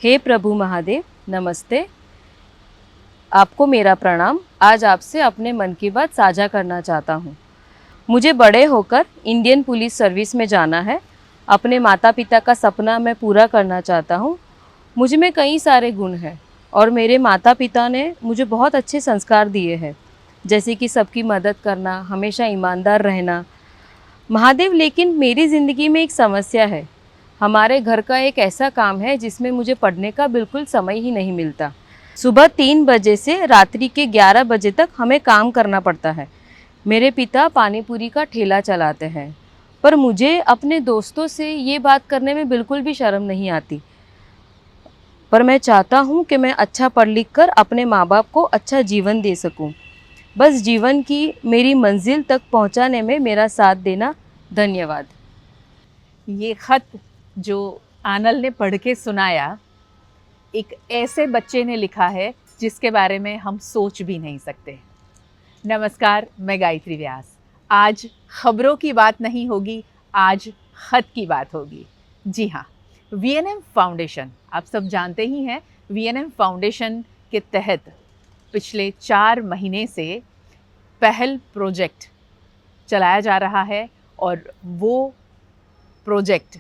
हे प्रभु महादेव, नमस्ते। आपको मेरा प्रणाम। आज आपसे अपने मन की बात साझा करना चाहता हूँ। मुझे बड़े होकर इंडियन पुलिस सर्विस में जाना है। अपने माता पिता का सपना मैं पूरा करना चाहता हूँ। मुझ में कई सारे गुण हैं और मेरे माता पिता ने मुझे बहुत अच्छे संस्कार दिए हैं, जैसे कि सबकी मदद करना, हमेशा ईमानदार रहना। महादेव, लेकिन मेरी ज़िंदगी में एक समस्या है। हमारे घर का एक ऐसा काम है जिसमें मुझे पढ़ने का बिल्कुल समय ही नहीं मिलता। सुबह 3 बजे से रात्रि के 11 बजे तक हमें काम करना पड़ता है। मेरे पिता पानी पूरी का ठेला चलाते हैं, पर मुझे अपने दोस्तों से ये बात करने में बिल्कुल भी शर्म नहीं आती। पर मैं चाहता हूँ कि मैं अच्छा पढ़ लिख कर अपने माँ बाप को अच्छा जीवन दे सकूँ। बस जीवन की मेरी मंजिल तक पहुँचाने में मेरा साथ देना। धन्यवाद। ये खत जो आनल ने पढ़ के सुनाया, एक ऐसे बच्चे ने लिखा है जिसके बारे में हम सोच भी नहीं सकते। नमस्कार, मैं गायत्री व्यास। आज खबरों की बात नहीं होगी, आज खत की बात होगी। जी हाँ, वीएनएम फाउंडेशन, आप सब जानते ही हैं, वीएनएम फाउंडेशन के तहत पिछले 4 महीने से पहल प्रोजेक्ट चलाया जा रहा है और वो प्रोजेक्ट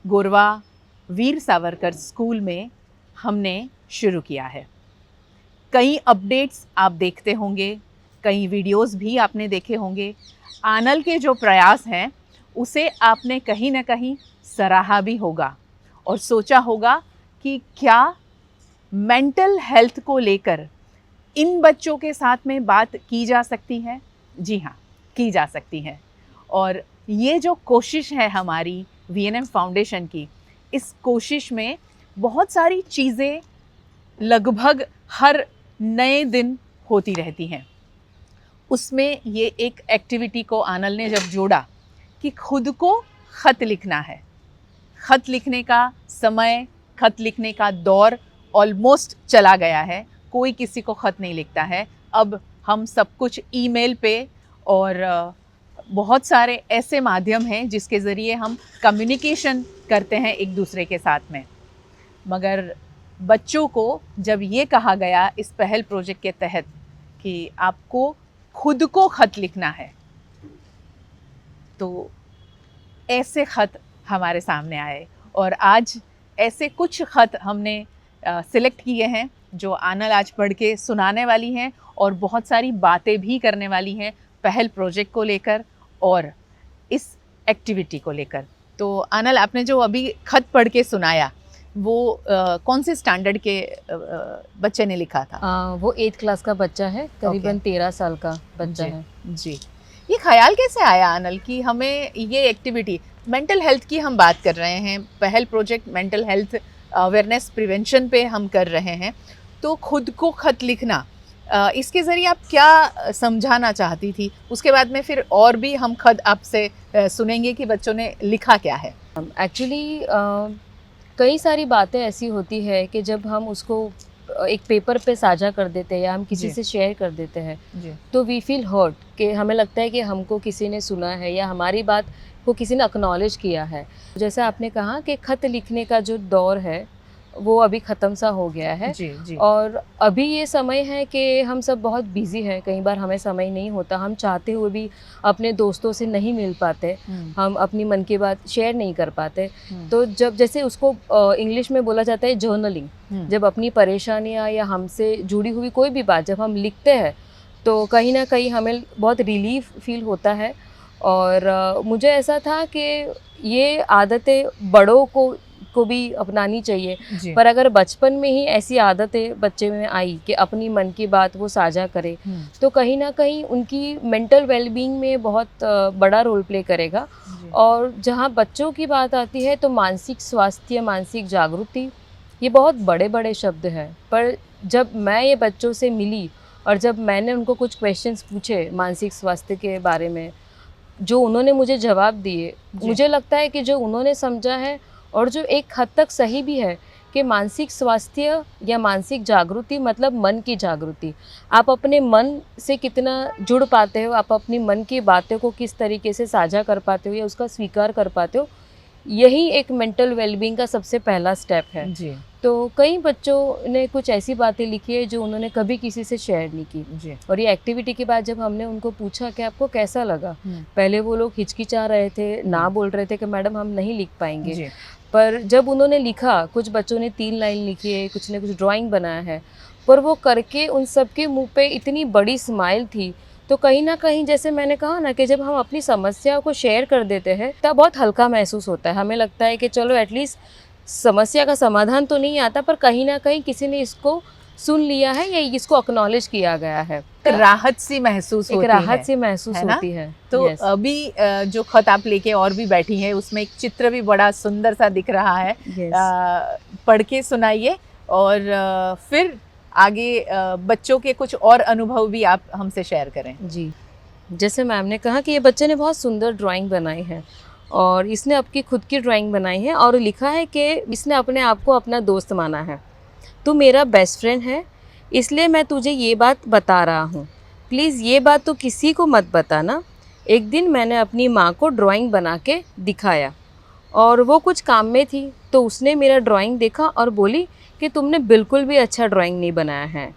गोरवा वीर सावरकर स्कूल में हमने शुरू किया है। कई अपडेट्स आप देखते होंगे, कई वीडियोस भी आपने देखे होंगे। आनल के जो प्रयास हैं उसे आपने कहीं ना कहीं सराहा भी होगा और सोचा होगा कि क्या मेंटल हेल्थ को लेकर इन बच्चों के साथ में बात की जा सकती है। जी हाँ, की जा सकती है। और ये जो कोशिश है हमारी वीएनएम फाउंडेशन की, इस कोशिश में बहुत सारी चीज़ें लगभग हर नए दिन होती रहती हैं। उसमें ये एक एक्टिविटी को आनल ने जब जोड़ा कि खुद को ख़त लिखना है। ख़त लिखने का समय, ख़त लिखने का दौर ऑलमोस्ट चला गया है। कोई किसी को ख़त नहीं लिखता है। अब हम सब कुछ ईमेल पे और बहुत सारे ऐसे माध्यम हैं जिसके ज़रिए हम कम्युनिकेशन करते हैं एक दूसरे के साथ में। मगर बच्चों को जब ये कहा गया इस पहल प्रोजेक्ट के तहत कि आपको खुद को ख़त लिखना है, तो ऐसे ख़त हमारे सामने आए और आज ऐसे कुछ ख़त हमने सिलेक्ट किए हैं जो आनल आज पढ़ के सुनाने वाली हैं और बहुत सारी बातें भी करने वाली हैं पहल प्रोजेक्ट को लेकर और इस एक्टिविटी को लेकर। तो आनल, आपने जो अभी ख़त पढ़ के सुनाया वो कौन से स्टैंडर्ड के बच्चे ने लिखा था? वो 8th क्लास का बच्चा है, करीबन 13 साल का बच्चा है। जी, ये ख्याल कैसे आया आनल कि हमें ये एक्टिविटी, मेंटल हेल्थ की हम बात कर रहे हैं, पहल project mental health awareness prevention पे हम कर रहे हैं, तो खुद को ख़त लिखना, इसके ज़रिए आप क्या समझाना चाहती थी? उसके बाद में फिर और भी हम ख़त आपसे सुनेंगे कि बच्चों ने लिखा क्या है। एक्चुअली कई सारी बातें ऐसी होती है कि जब हम उसको एक पेपर पे साझा कर देते हैं या हम किसी से शेयर कर देते हैं, तो वी फील हर्ट, कि हमें लगता है कि हमको किसी ने सुना है या हमारी बात को किसी ने एक्नॉलेज किया है। जैसे आपने कहा कि ख़त लिखने का जो दौर है वो अभी ख़त्म सा हो गया है। जी। और अभी ये समय है कि हम सब बहुत बिज़ी हैं, कई बार हमें समय नहीं होता, हम चाहते हुए भी अपने दोस्तों से नहीं मिल पाते, हम अपनी मन की बात शेयर नहीं कर पाते। तो जब जैसे उसको इंग्लिश में बोला जाता है जर्नलिंग, जब अपनी परेशानियाँ या हमसे जुड़ी हुई कोई भी बात जब हम लिखते हैं तो कहीं ना कहीं हमें बहुत रिलीफ फील होता है। और मुझे ऐसा था कि ये आदतें बड़ों को भी अपनानी चाहिए, पर अगर बचपन में ही ऐसी आदतें बच्चे में आई कि अपनी मन की बात वो साझा करे, तो कहीं ना कहीं उनकी मेंटल वेलबींग में बहुत बड़ा रोल प्ले करेगा। और जहाँ बच्चों की बात आती है तो मानसिक स्वास्थ्य, मानसिक जागृति, ये बहुत बड़े बड़े शब्द हैं, पर जब मैं ये बच्चों से मिली और जब मैंने उनको कुछ क्वेश्चंस पूछे मानसिक स्वास्थ्य के बारे में, जो उन्होंने मुझे जवाब दिए, मुझे लगता है कि जो उन्होंने समझा है और जो एक हद तक सही भी है कि मानसिक स्वास्थ्य या मानसिक जागृति मतलब मन की जागृति। आप अपने मन से कितना जुड़ पाते हो, आप अपनी मन की बातों को किस तरीके से साझा कर पाते हो या उसका स्वीकार कर पाते हो, यही एक मेंटल वेलबींग का सबसे पहला स्टेप है। जी तो कई बच्चों ने कुछ ऐसी बातें लिखी है जो उन्होंने कभी किसी से शेयर नहीं की। जी और ये एक्टिविटी के बाद जब हमने उनको पूछा कि आपको कैसा लगा, हम्म, पहले वो लोग हिचकिचा रहे थे, ना बोल रहे थे कि मैडम हम नहीं लिख पाएंगे। जी पर जब उन्होंने लिखा, कुछ बच्चों ने 3 लाइन लिखी है, कुछ ने कुछ ड्राइंग बनाया है, पर वो करके उन सबके मुंह पे इतनी बड़ी स्माइल थी। तो कहीं ना कहीं जैसे मैंने कहा ना कि जब हम अपनी समस्या को शेयर कर देते हैं तब बहुत हल्का महसूस होता है। हमें लगता है कि चलो एटलीस्ट समस्या का समाधान तो नहीं आता, पर कहीं ना कहीं किसी ने इसको सुन लिया है या इसको एक्नॉलेज किया गया है। राहत सी महसूस एक होती राहत है, सी महसूस है ना? होती है। तो Yes. अभी जो खत आप लेके और भी बैठी हैं उसमें एक चित्र भी बड़ा सुंदर सा दिख रहा है। Yes. पढ़ के सुनाइए और फिर आगे बच्चों के कुछ और अनुभव भी आप हमसे शेयर करें। जी, जैसे मैम ने कहा कि ये बच्चे ने बहुत सुंदर ड्राइंग बनाई है और इसने अपनी खुद की ड्राइंग बनाई है और लिखा है कि इसने अपने आप को अपना दोस्त माना है। तू मेरा बेस्ट फ्रेंड है, इसलिए मैं तुझे ये बात बता रहा हूँ। प्लीज़ ये बात तो किसी को मत बताना। एक दिन मैंने अपनी माँ को ड्राइंग बना के दिखाया और वो कुछ काम में थी, तो उसने मेरा ड्राइंग देखा और बोली कि तुमने बिल्कुल भी अच्छा ड्राइंग नहीं बनाया है।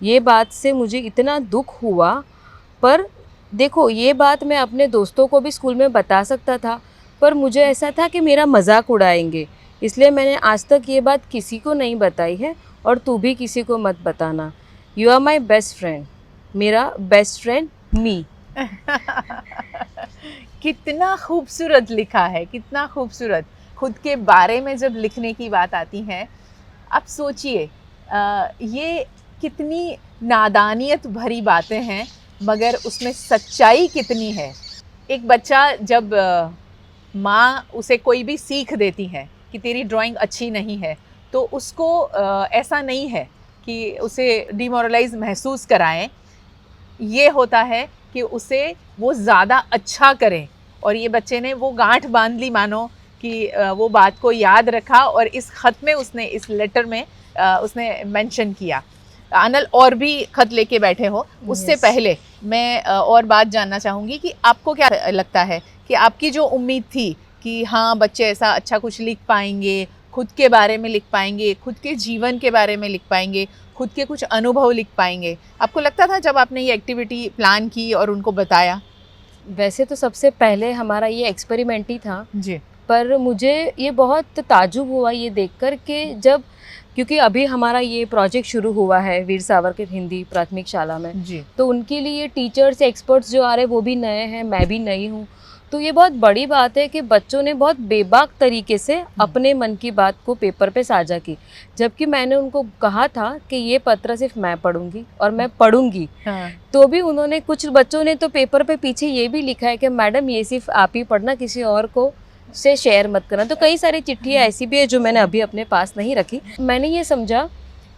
ये बात से मुझे इतना दुख हुआ, पर देखो ये बात मैं अपने दोस्तों को भी स्कूल में बता सकता था, पर मुझे ऐसा था कि मेरा मजाक उड़ाएंगे, इसलिए मैंने आज तक ये बात किसी को नहीं बताई है और तू भी किसी को मत बताना। You are my best friend, मेरा बेस्ट फ्रेंड मी। कितना खूबसूरत लिखा है, कितना खूबसूरत। खुद के बारे में जब लिखने की बात आती है, आप सोचिए ये कितनी नादानियत भरी बातें हैं, मगर उसमें सच्चाई कितनी है। एक बच्चा जब माँ उसे कोई भी सीख देती है कि तेरी ड्राइंग अच्छी नहीं है, तो उसको ऐसा नहीं है कि उसे डिमोरलाइज महसूस कराएं। ये होता है कि उसे वो ज़्यादा अच्छा करें, और ये बच्चे ने वो गांठ बांध ली मानो कि वो बात को याद रखा और इस खत में उसने, इस लेटर में उसने मेंशन किया। आनल और भी खत लेके बैठे हो, उससे Yes. पहले मैं और बात जानना चाहूँगी कि आपको क्या लगता है कि आपकी जो उम्मीद थी कि हाँ बच्चे ऐसा अच्छा कुछ लिख पाएंगे, खुद के बारे में लिख पाएंगे, खुद के जीवन के बारे में लिख पाएंगे, खुद के कुछ अनुभव लिख पाएंगे, आपको लगता था जब आपने ये एक्टिविटी प्लान की और उनको बताया? वैसे तो सबसे पहले हमारा ये एक्सपेरिमेंट ही था, जी पर मुझे ये बहुत ताज्जुब हुआ ये देखकर कि जब, क्योंकि अभी हमारा ये प्रोजेक्ट शुरू हुआ है वीर सावरकर हिंदी प्राथमिक शाला में, जी तो उनके लिए टीचर्स एक्सपर्ट्स जो आ रहे हैं वो भी नए हैं, मैं भी नई हूँ। तो ये बहुत बड़ी बात है कि बच्चों ने बहुत बेबाक तरीके से अपने मन की बात को पेपर पे साझा की, जबकि मैंने उनको कहा था कि ये पत्र सिर्फ मैं पढ़ूंगी और मैं पढ़ूंगी। हाँ तो भी उन्होंने, कुछ बच्चों ने तो पेपर पे पीछे ये भी लिखा है कि मैडम ये सिर्फ आप ही पढ़ना, किसी और को से शेयर मत करना। तो कई सारी चिट्ठियाँ ऐसी भी है जो मैंने अभी अपने पास नहीं रखी। मैंने ये समझा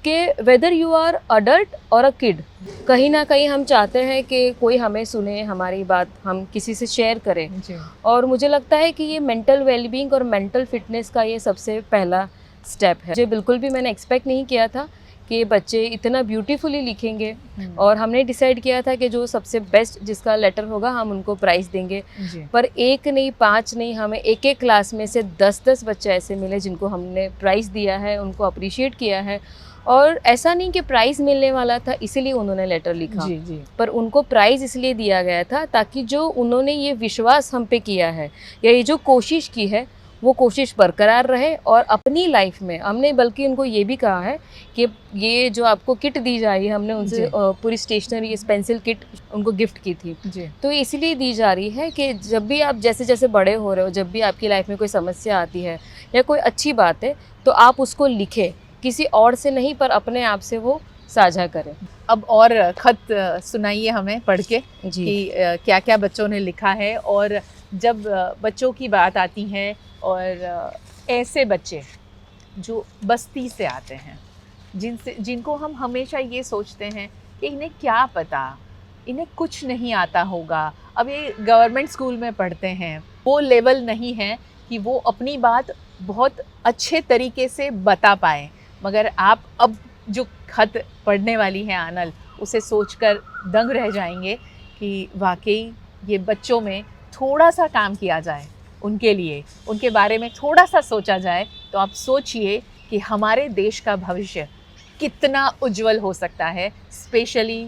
कि वेदर यू आर अडल्ट और अ किड, कहीं ना कहीं हम चाहते हैं कि कोई हमें सुने, हमारी बात हम किसी से शेयर करें। जी और मुझे लगता है कि ये मेंटल वेलबींग और मेंटल फिटनेस का ये सबसे पहला स्टेप है। मुझे बिल्कुल भी मैंने एक्सपेक्ट नहीं किया था कि ये बच्चे इतना ब्यूटीफुली लिखेंगे, और हमने डिसाइड किया था कि जो सबसे बेस्ट जिसका लेटर होगा हम उनको प्राइज़ देंगे। जी पर एक नहीं, 5 नहीं, हमें एक एक क्लास में से 10-10 बच्चे ऐसे मिले जिनको हमने प्राइज़ दिया है, उनको अप्रिशिएट किया है। और ऐसा नहीं कि प्राइज़ मिलने वाला था इसीलिए उन्होंने लेटर लिखा, जी जी पर उनको प्राइज़ इसलिए दिया गया था ताकि जो उन्होंने ये विश्वास हम पे किया है या ये जो कोशिश की है वो कोशिश बरकरार रहे। और अपनी लाइफ में हमने बल्कि उनको ये भी कहा है कि ये जो आपको किट दी जा रही है, हमने उनसे जी। पूरी स्टेशनरी पेंसिल किट उनको गिफ्ट की थी, जी तो इसलिए दी जा रही है कि जब भी आप जैसे जैसे बड़े हो रहे हो, जब भी आपकी लाइफ में कोई समस्या आती है या कोई अच्छी बात है, तो आप उसको लिखें, किसी और से नहीं पर अपने आप से वो साझा करें। अब और खत सुनाइए हमें पढ़ के जी कि क्या क्या बच्चों ने लिखा है। और जब बच्चों की बात आती है और ऐसे बच्चे जो बस्ती से आते हैं, जिनको हम हमेशा ये सोचते हैं कि इन्हें क्या पता, इन्हें कुछ नहीं आता होगा, अब ये गवर्नमेंट स्कूल में पढ़ते हैं, वो लेवल नहीं है कि वो अपनी बात बहुत अच्छे तरीके से बता पाएँ। मगर आप अब जो खत पढ़ने वाली है आनल, उसे सोचकर दंग रह जाएंगे कि वाकई ये बच्चों में थोड़ा सा काम किया जाए उनके लिए, उनके बारे में थोड़ा सा सोचा जाए तो आप सोचिए कि हमारे देश का भविष्य कितना उज्जवल हो सकता है, स्पेशली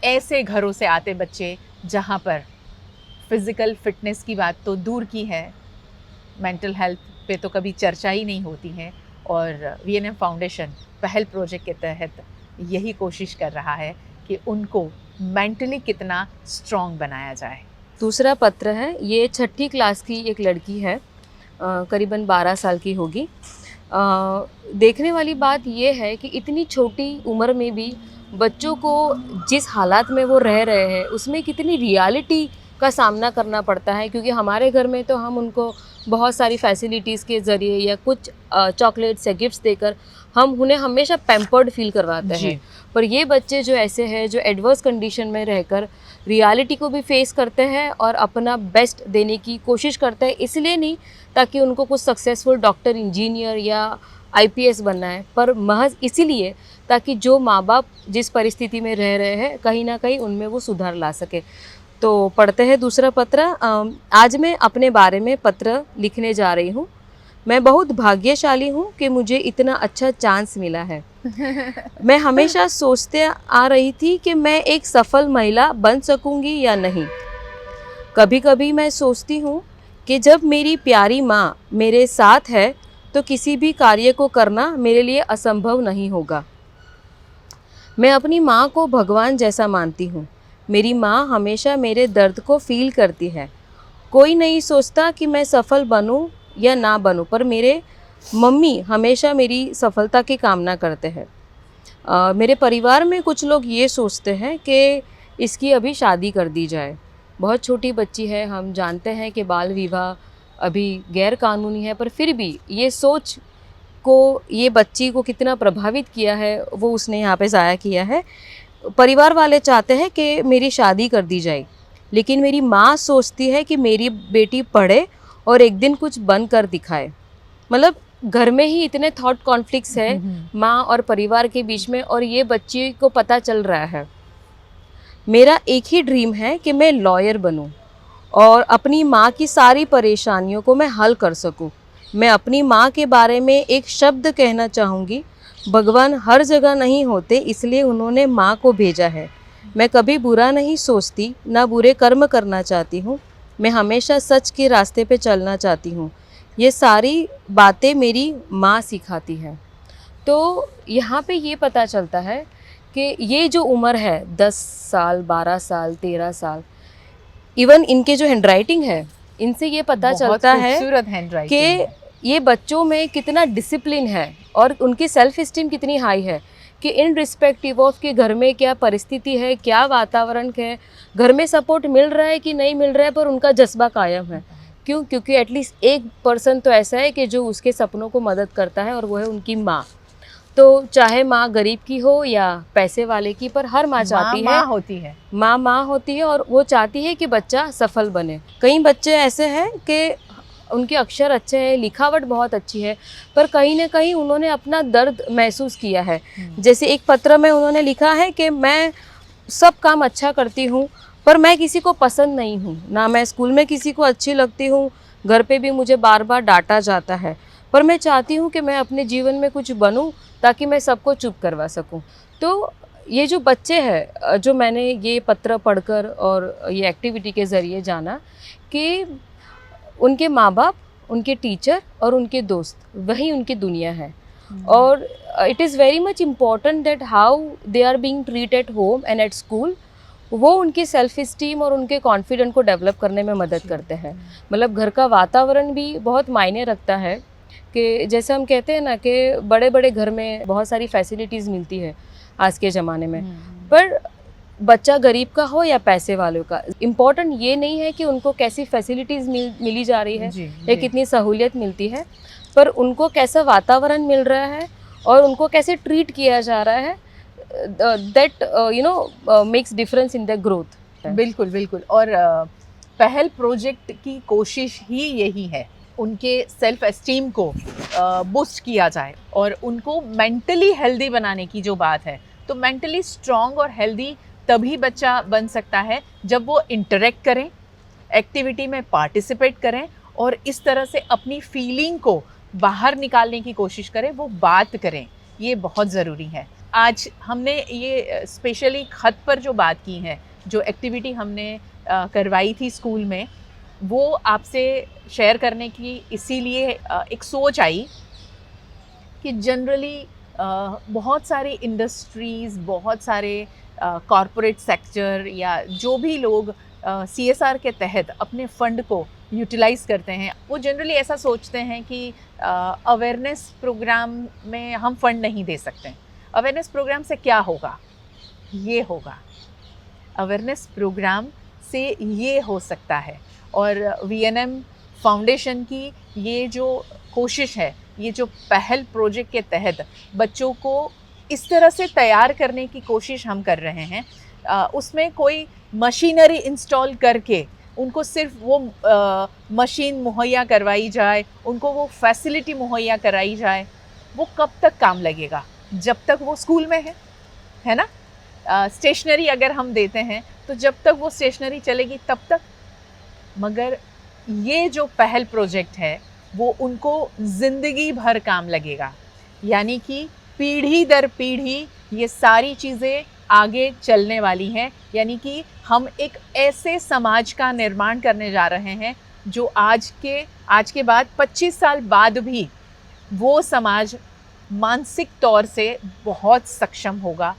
ऐसे घरों से आते बच्चे जहाँ पर फिज़िकल फिटनेस की बात तो दूर की है, मेंटल हेल्थ पे तो कभी चर्चा ही नहीं होती है। और वीएनएम फाउंडेशन पहल प्रोजेक्ट के तहत यही कोशिश कर रहा है कि उनको मेंटली कितना स्ट्रॉन्ग बनाया जाए। दूसरा पत्र है, ये 6ठी क्लास की एक लड़की है, करीबन 12 साल की होगी। देखने वाली बात ये है कि इतनी छोटी उम्र में भी बच्चों को जिस हालात में वो रह रहे हैं उसमें कितनी रियलिटी का सामना करना पड़ता है, क्योंकि हमारे घर में तो हम उनको बहुत सारी फैसिलिटीज़ के ज़रिए या कुछ चॉकलेट्स या गिफ्ट्स देकर हम उन्हें हमेशा पैम्पर्ड फील करवाते हैं। पर ये बच्चे जो ऐसे हैं, जो एडवर्स कंडीशन में रहकर रियलिटी को भी फेस करते हैं और अपना बेस्ट देने की कोशिश करते हैं, इसलिए नहीं ताकि उनको कुछ सक्सेसफुल डॉक्टर, इंजीनियर या आईपीएस बनना है, पर महज इसीलिए ताकि जो माँ बाप जिस परिस्थिति में रह रहे हैं कहीं ना कहीं उनमें वो सुधार ला सके। तो पढ़ते हैं दूसरा पत्र। आज मैं अपने बारे में पत्र लिखने जा रही हूँ। मैं बहुत भाग्यशाली हूँ कि मुझे इतना अच्छा चांस मिला है। मैं हमेशा सोचते आ रही थी कि मैं एक सफल महिला बन सकूंगी या नहीं। कभी कभी मैं सोचती हूँ कि जब मेरी प्यारी माँ मेरे साथ है तो किसी भी कार्य को करना मेरे लिए असंभव नहीं होगा। मैं अपनी माँ को भगवान जैसा मानती हूँ। मेरी माँ हमेशा मेरे दर्द को फील करती है। कोई नहीं सोचता कि मैं सफल बनूं या ना बनूं, पर मेरे मम्मी हमेशा मेरी सफलता की कामना करते हैं। मेरे परिवार में कुछ लोग ये सोचते हैं कि इसकी अभी शादी कर दी जाए। बहुत छोटी बच्ची है, हम जानते हैं कि बाल विवाह अभी गैर कानूनी है, पर फिर भी ये सोच को, ये बच्ची को कितना प्रभावित किया है वो उसने यहाँ पे ज़ाया किया है। परिवार वाले चाहते हैं कि मेरी शादी कर दी जाए, लेकिन मेरी माँ सोचती है कि मेरी बेटी पढ़े और एक दिन कुछ बन कर दिखाए। मतलब घर में ही इतने थॉट कॉन्फ्लिक्ट्स है माँ और परिवार के बीच में, और ये बच्ची को पता चल रहा है। मेरा एक ही ड्रीम है कि मैं लॉयर बनूं और अपनी माँ की सारी परेशानियों को मैं हल कर सकूं। मैं अपनी माँ के बारे में एक शब्द कहना चाहूँगी। भगवान हर जगह नहीं होते, इसलिए उन्होंने माँ को भेजा है। मैं कभी बुरा नहीं सोचती, ना बुरे कर्म करना चाहती हूँ। मैं हमेशा सच के रास्ते पे चलना चाहती हूँ। ये सारी बातें मेरी माँ सिखाती है। तो यहाँ पे ये पता चलता है कि ये जो उम्र है 10 साल, 12 साल, 13 साल, इवन इनके जो हैंडराइटिंग है इनसे ये पता चलता है कि ये बच्चों में कितना डिसिप्लिन है और उनकी सेल्फ इस्टीम कितनी हाई है, कि इन रिस्पेक्टिव ऑफ कि घर में क्या परिस्थिति है, क्या वातावरण है, घर में सपोर्ट मिल रहा है कि नहीं मिल रहा है, पर उनका जज्बा कायम है। क्यों? क्योंकि एटलीस्ट एक पर्सन तो ऐसा है कि जो उसके सपनों को मदद करता है, और वो है उनकी माँ। तो चाहे माँ गरीब की हो या पैसे वाले की, पर हर माँ चाहती है, माँ होती है और वो चाहती है कि बच्चा सफल बने। कई बच्चे ऐसे हैं कि उनके अक्षर अच्छे हैं, लिखावट बहुत अच्छी है, पर कहीं ना कहीं उन्होंने अपना दर्द महसूस किया है। जैसे एक पत्र में उन्होंने लिखा है कि मैं सब काम अच्छा करती हूँ, पर मैं किसी को पसंद नहीं हूँ, ना मैं स्कूल में किसी को अच्छी लगती हूँ, घर पे भी मुझे बार बार डांटा जाता है, पर मैं चाहती हूँ कि मैं अपने जीवन में कुछ बनूँ ताकि मैं सबको चुप करवा सकूँ। तो ये जो बच्चे हैं, जो मैंने ये पत्र पढ़कर और ये एक्टिविटी के ज़रिए जाना कि उनके माँ बाप, उनके टीचर और उनके दोस्त, वही उनकी दुनिया है। और it is very much important that how they are being treat at home and at school, वो उनकी सेल्फ इस्टीम और उनके कॉन्फिडेंट को डेवलप करने में मदद करते हैं। मतलब घर का वातावरण भी बहुत मायने रखता है, कि जैसे हम कहते हैं ना कि बड़े बड़े घर में बहुत सारी फैसिलिटीज़ मिलती है आज के ज़माने में, पर बच्चा गरीब का हो या पैसे वालों का, इम्पोर्टेंट ये नहीं है कि उनको कैसी फैसिलिटीज़ मिली जा रही है या कितनी सहूलियत मिलती है, पर उनको कैसा वातावरण मिल रहा है और उनको कैसे ट्रीट किया जा रहा है, that makes difference in the growth. बिल्कुल बिल्कुल। और पहल प्रोजेक्ट की कोशिश ही यही है, उनके सेल्फ एस्टीम को बूस्ट किया जाए और उनको मेंटली हेल्दी बनाने की जो बात है। तो मेंटली स्ट्रॉन्ग और हेल्दी तभी बच्चा बन सकता है जब वो इंटरेक्ट करें, एक्टिविटी में पार्टिसिपेट करें और इस तरह से अपनी फीलिंग को बाहर निकालने की कोशिश करें, वो बात करें, ये बहुत ज़रूरी है। आज हमने ये स्पेशली खत पर जो बात की है, जो एक्टिविटी हमने करवाई थी स्कूल में, वो आपसे शेयर करने की इसीलिए एक सोच आई कि जनरली बहुत सारे इंडस्ट्रीज़, बहुत सारे कॉरपोरेट सेक्टर या जो भी लोग CSR के तहत अपने फ़ंड को यूटिलाइज़ करते हैं, वो जनरली ऐसा सोचते हैं कि अवेयरनेस प्रोग्राम में हम फ़ंड नहीं दे सकते। अवेयरनेस प्रोग्राम से क्या होगा? ये होगा, अवेयरनेस प्रोग्राम से ये हो सकता है। और VNM फाउंडेशन की ये जो कोशिश है, ये जो पहल प्रोजेक्ट के तहत बच्चों को इस तरह से तैयार करने की कोशिश हम कर रहे हैं, उसमें कोई मशीनरी इंस्टॉल करके उनको सिर्फ वो मशीन मुहैया करवाई जाए, उनको वो फैसिलिटी मुहैया कराई जाए, वो कब तक काम लगेगा? जब तक वो स्कूल में है ना? स्टेशनरी अगर हम देते हैं तो जब तक वो स्टेशनरी चलेगी तब तक। मगर ये जो पहल प्रोजेक्ट है वो उनको ज़िंदगी भर काम लगेगा, यानी कि पीढ़ी दर पीढ़ी ये सारी चीज़ें आगे चलने वाली हैं। यानी कि हम एक ऐसे समाज का निर्माण करने जा रहे हैं जो आज के बाद 25 साल बाद भी वो समाज मानसिक तौर से बहुत सक्षम होगा,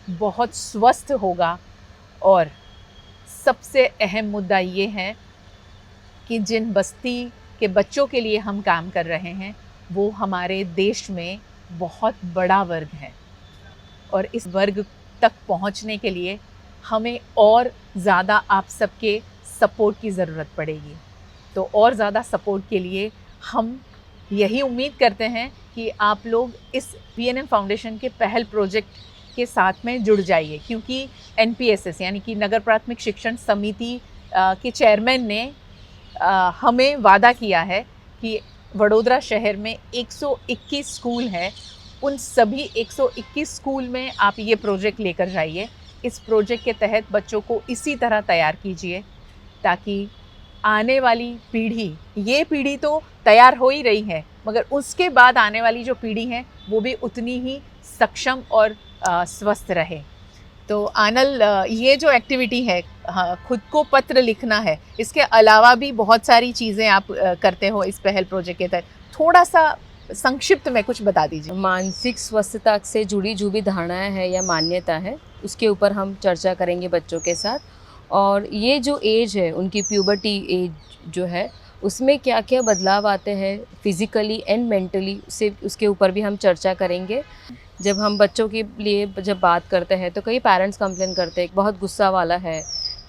बहुत स्वस्थ होगा। और सबसे अहम मुद्दा ये है कि जिन बस्ती के बच्चों के लिए हम काम कर रहे हैं वो हमारे देश में बहुत बड़ा वर्ग है, और इस वर्ग तक पहुंचने के लिए हमें और ज़्यादा आप सबके सपोर्ट की ज़रूरत पड़ेगी। तो और ज़्यादा सपोर्ट के लिए हम यही उम्मीद करते हैं कि आप लोग इस VNM फाउंडेशन के पहल प्रोजेक्ट के साथ में जुड़ जाइए, क्योंकि NPSS यानी कि नगर प्राथमिक शिक्षण समिति के चेयरमैन ने हमें वादा किया है कि वडोदरा शहर में 121 स्कूल हैं, उन सभी 121 स्कूल में आप ये प्रोजेक्ट लेकर जाइए। इस प्रोजेक्ट के तहत बच्चों को इसी तरह तैयार कीजिए ताकि आने वाली पीढ़ी, ये पीढ़ी तो तैयार हो ही रही है, मगर उसके बाद आने वाली जो पीढ़ी है वो भी उतनी ही सक्षम और स्वस्थ रहे। तो आनल, ये जो एक्टिविटी है, हाँ, खुद को पत्र लिखना है, इसके अलावा भी बहुत सारी चीज़ें आप करते हो इस पहल प्रोजेक्ट के तहत, थोड़ा सा संक्षिप्त में कुछ बता दीजिए। मानसिक स्वस्थता से जुड़ी जो भी धारणाएं है या मान्यता है उसके ऊपर हम चर्चा करेंगे बच्चों के साथ। और ये जो एज है उनकी प्यूबर्टी एज जो है उसमें क्या क्या बदलाव आते हैं फिज़िकली एंड मेंटली, से उसके ऊपर भी हम चर्चा करेंगे। जब हम बच्चों के लिए जब बात करते हैं तो कई पेरेंट्स कंप्लेन करते हैं बहुत गुस्सा वाला है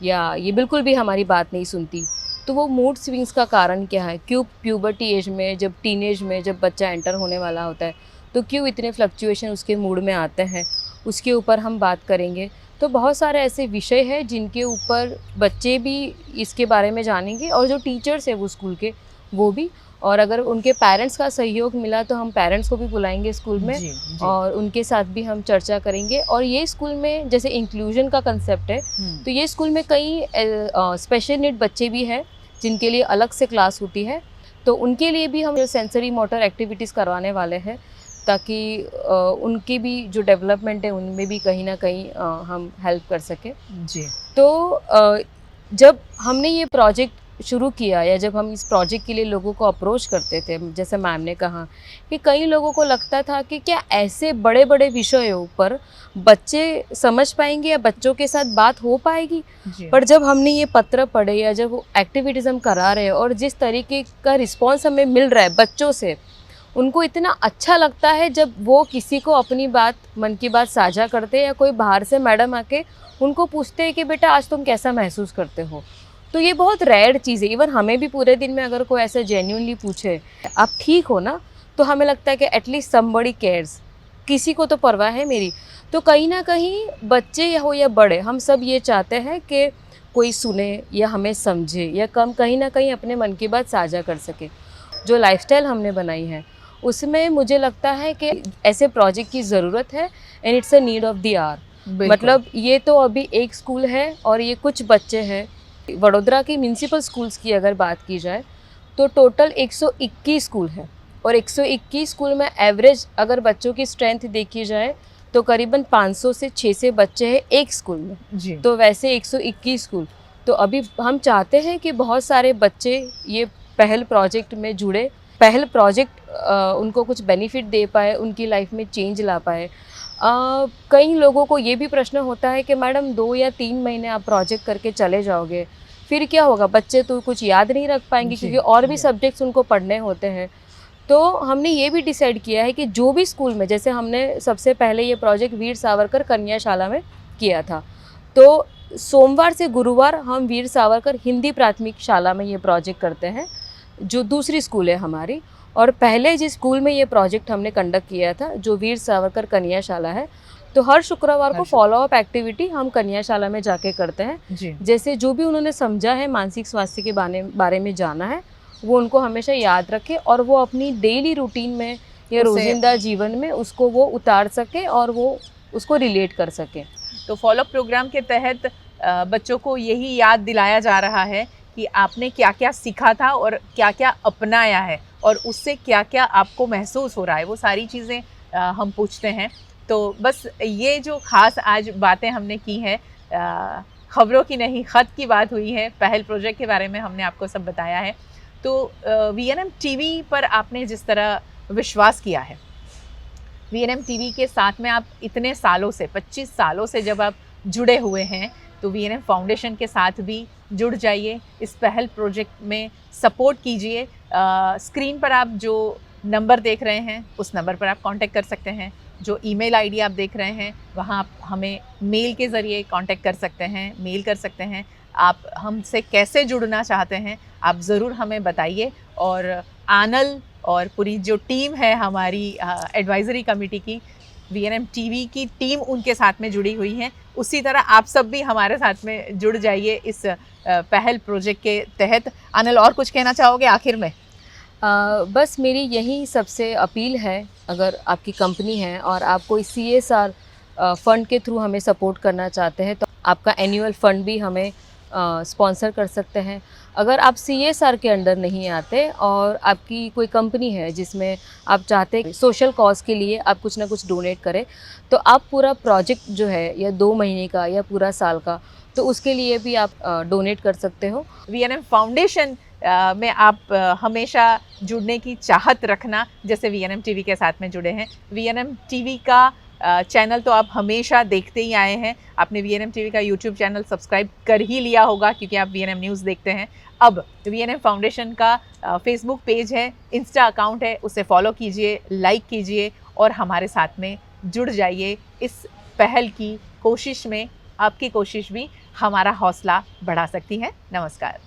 या ये बिल्कुल भी हमारी बात नहीं सुनती, तो वो मूड स्विंग्स का कारण क्या है, क्यों प्यूबर्टी एज में, जब टीनेज में जब बच्चा एंटर होने वाला होता है तो क्यों इतने फ्लक्चुएशन उसके मूड में आते हैं, उसके ऊपर हम बात करेंगे। तो बहुत सारे ऐसे विषय हैं जिनके ऊपर बच्चे भी इसके बारे में जानेंगे और जो टीचर्स है वो स्कूल के वो भी, और अगर उनके पेरेंट्स का सहयोग मिला तो हम पेरेंट्स को भी बुलाएंगे स्कूल में जी। और उनके साथ भी हम चर्चा करेंगे। और ये स्कूल में जैसे इंक्लूजन का कंसेप्ट है तो ये स्कूल में कई स्पेशल नीड बच्चे भी हैं जिनके लिए अलग से क्लास होती है, तो उनके लिए भी हम सेंसरी मोटर एक्टिविटीज़ करवाने वाले हैं ताकि उनकी भी जो डेवलपमेंट है उनमें भी कहीं ना कहीं हम हेल्प कर सकें जी। तो जब हमने ये प्रोजेक्ट शुरू किया या जब हम इस प्रोजेक्ट के लिए लोगों को अप्रोच करते थे, जैसे मैम ने कहा कि कई लोगों को लगता था कि क्या ऐसे बड़े बड़े विषयों पर बच्चे समझ पाएंगे या बच्चों के साथ बात हो पाएगी। पर जब हमने ये पत्र पढ़े या जब वो एक्टिविटीज़ हम करा रहे हैं और जिस तरीके का रिस्पॉन्स हमें मिल रहा है बच्चों से, उनको इतना अच्छा लगता है जब वो किसी को अपनी बात, मन की बात साझा करते हैं या कोई बाहर से मैडम आके उनको पूछते हैं कि बेटा आज तुम कैसा महसूस करते हो। तो ये बहुत रेयर चीज़ है। इवन हमें भी पूरे दिन में अगर कोई ऐसे जेन्युइनली पूछे आप ठीक हो ना, तो हमें लगता है कि एटलीस्ट समबडी केयर्स, किसी को तो परवाह है मेरी। तो कहीं ना कहीं बच्चे हो या बड़े, हम सब ये चाहते हैं कि कोई सुने या हमें समझे या कहीं ना कहीं अपने मन की बात साझा कर सके। जो लाइफस्टाइल हमने बनाई है उसमें मुझे लगता है कि ऐसे प्रोजेक्ट की ज़रूरत है and it's a need of the hour. मतलब ये तो अभी एक स्कूल है और ये कुछ बच्चे हैं। वडोदरा की म्यूनसिपल स्कूल्स की अगर बात की जाए तो टोटल 121 स्कूल है और 121 स्कूल में एवरेज अगर बच्चों की स्ट्रेंथ देखी जाए तो करीबन 500 से 600 बच्चे हैं एक स्कूल में जी। तो वैसे 121 स्कूल। तो अभी हम चाहते हैं कि बहुत सारे बच्चे ये पहल प्रोजेक्ट में जुड़े, पहल प्रोजेक्ट उनको कुछ बेनिफिट दे पाए, उनकी लाइफ में चेंज ला पाए। कई लोगों को ये भी प्रश्न होता है कि मैडम 2 या 3 महीने आप प्रोजेक्ट करके चले जाओगे, फिर क्या होगा, बच्चे तो कुछ याद नहीं रख पाएंगे जी, क्योंकि और भी जी। सब्जेक्ट्स उनको पढ़ने होते हैं। तो हमने ये भी डिसाइड किया है कि जो भी स्कूल में, जैसे हमने सबसे पहले ये प्रोजेक्ट वीर सावरकर कन्या शाला में किया था, तो सोमवार से गुरुवार हम वीर सावरकर हिंदी प्राथमिक शाला में ये प्रोजेक्ट करते हैं, जो दूसरी स्कूल है हमारी। और पहले जिस स्कूल में ये प्रोजेक्ट हमने कंडक्ट किया था, जो वीर सावरकर कन्या शाला है, तो हर शुक्रवार को फॉलो अप एक्टिविटी हम कन्या शाला में जाके करते हैं। जी। जैसे जो भी उन्होंने समझा है, मानसिक स्वास्थ्य के बारे में जाना है, वो उनको हमेशा याद रखे और वो अपनी डेली रूटीन में या रोजिंदा जीवन में उसको वो उतार सके और वो उसको रिलेट कर सके। तो फॉलो अप प्रोग्राम के तहत बच्चों को यही याद दिलाया जा रहा है कि आपने क्या क्या सीखा था और क्या क्या अपनाया है और उससे क्या क्या आपको महसूस हो रहा है, वो सारी चीज़ें हम पूछते हैं। तो बस ये जो ख़ास आज बातें हमने की हैं, खबरों की नहीं, ख़त की बात हुई है, पहल प्रोजेक्ट के बारे में हमने आपको सब बताया है। तो VNM टीवी पर आपने जिस तरह विश्वास किया है, VNM टीवी के साथ में आप इतने सालों से, 25 सालों से जब आप जुड़े हुए हैं, तो VNM फाउंडेशन के साथ भी जुड़ जाइए, इस पहल प्रोजेक्ट में सपोर्ट कीजिए। स्क्रीन पर आप जो नंबर देख रहे हैं उस नंबर पर आप कांटेक्ट कर सकते हैं। जो ईमेल आईडी आप देख रहे हैं वहाँ आप हमें मेल के ज़रिए कांटेक्ट कर सकते हैं, मेल कर सकते हैं। आप हमसे कैसे जुड़ना चाहते हैं आप ज़रूर हमें बताइए। और आनल और पूरी जो टीम है हमारी एडवाइज़री कमेटी की, VNM टीवी की टीम उनके साथ में जुड़ी हुई है, उसी तरह आप सब भी हमारे साथ में जुड़ जाइए इस पहल प्रोजेक्ट के तहत। अनिल, और कुछ कहना चाहोगे आखिर में? बस मेरी यही सबसे अपील है, अगर आपकी कंपनी है और आप कोई CSR फंड के थ्रू हमें सपोर्ट करना चाहते हैं तो आपका एनुअल फंड भी हमें स्पॉन्सर कर सकते हैं। अगर आप CSR के अंडर नहीं आते और आपकी कोई कंपनी है जिसमें आप चाहते हैं सोशल कॉज के लिए आप कुछ ना कुछ डोनेट करें, तो आप पूरा प्रोजेक्ट जो है या 2 महीने का या पूरा साल का, तो उसके लिए भी आप डोनेट कर सकते हो। VNM फाउंडेशन में आप हमेशा जुड़ने की चाहत रखना, जैसे VNM टीवी के साथ में जुड़े हैं। VNM टीवी का चैनल तो आप हमेशा देखते ही आए हैं। आपने VNM टीवी का यूट्यूब चैनल सब्सक्राइब कर ही लिया होगा क्योंकि आप VNM न्यूज़ देखते हैं। अब VNM फाउंडेशन का फेसबुक पेज है, इंस्टा अकाउंट है, उसे फॉलो कीजिए, लाइक कीजिए और हमारे साथ में जुड़ जाइए इस पहल की कोशिश में। आपकी कोशिश भी हमारा हौसला बढ़ा सकती है। नमस्कार।